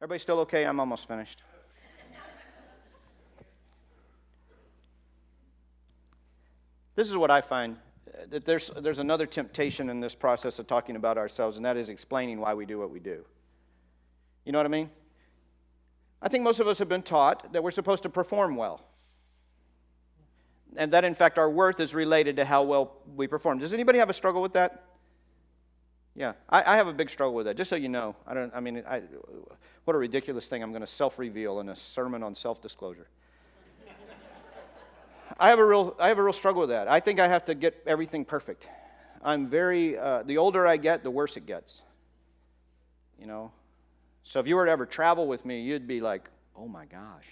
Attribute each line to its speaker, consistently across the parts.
Speaker 1: Everybody still okay? I'm almost finished. This is what I find, that there's another temptation in this process of talking about ourselves, and that is explaining why we do what we do. You know what I mean? I think most of us have been taught that we're supposed to perform well. And that, in fact, our worth is related to how well we perform. Does anybody have a struggle with that? Yeah, I have a big struggle with that, just so you know. What a ridiculous thing. I'm going to self-reveal in a sermon on self-disclosure. I have a real struggle with that. I think I have to get everything perfect. The older I get, the worse it gets. You know? So if you were to ever travel with me, you'd be like, oh my gosh.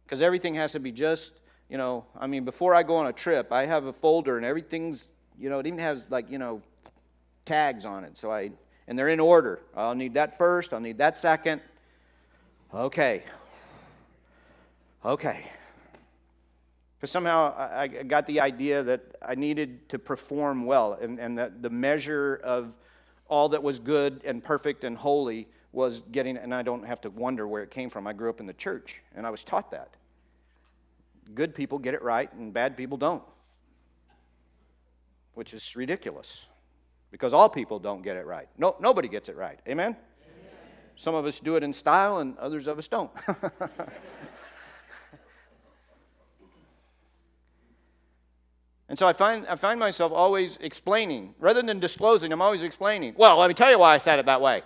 Speaker 1: Because everything has to be just, before I go on a trip, I have a folder and everything's, it even has tags on it. And they're in order. I'll need that first, I'll need that second. Okay. Because somehow I got the idea that I needed to perform well, and that the measure of all that was good and perfect and holy was getting, and I don't have to wonder where it came from. I grew up in the church, and I was taught that. Good people get it right, and bad people don't. Which is ridiculous, because all people don't get it right. Nobody gets it right. Amen? Amen. Some of us do it in style, and others of us don't. And so I find myself always explaining. Rather than disclosing, I'm always explaining. Well, let me tell you why I said it that way.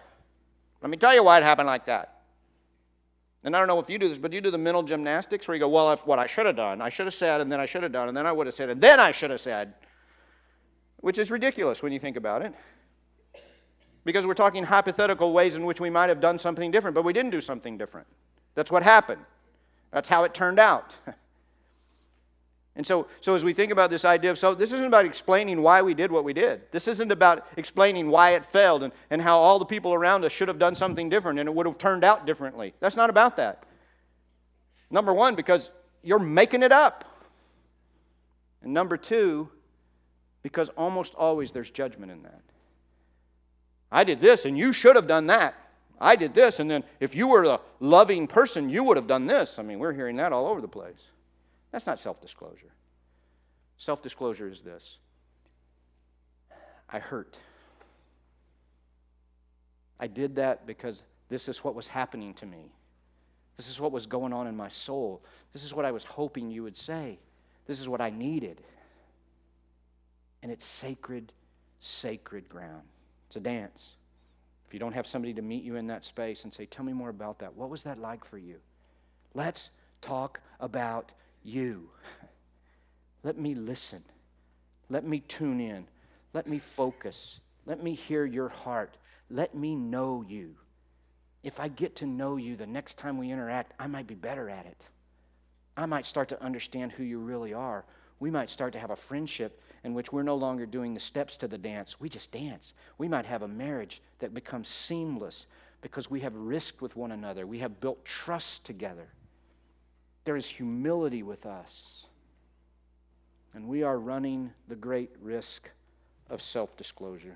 Speaker 1: Let me tell you why it happened like that. And I don't know if you do this, but you do the mental gymnastics where you go, well, if what I should have done, I should have said, and then I should have done, and then I would have said, and then I should have said. Which is ridiculous when you think about it. Because we're talking hypothetical ways in which we might have done something different, but we didn't do something different. That's what happened. That's how it turned out. And so as we think about this idea of this isn't about explaining why we did what we did. This isn't about explaining why it failed and how all the people around us should have done something different and it would have turned out differently. That's not about that. Number one, because you're making it up. And number two, because almost always there's judgment in that. I did this and you should have done that. I did this, and then if you were a loving person, you would have done this. We're hearing that all over the place. That's not self-disclosure. Self-disclosure is this. I hurt. I did that because this is what was happening to me. This is what was going on in my soul. This is what I was hoping you would say. This is what I needed. And it's sacred, sacred ground. It's a dance. If you don't have somebody to meet you in that space and say, tell me more about that. What was that like for you? Let's talk about you. Let me listen. Let me tune in. Let me focus. Let me hear your heart. Let me know you. If I get to know you, the next time we interact, I might be better at it. I might start to understand who you really are. We might start to have a friendship in which we're no longer doing the steps to the dance. We just dance. We might have a marriage that becomes seamless because we have risked with one another. We have built trust together. There is humility with us. And we are running the great risk of self-disclosure.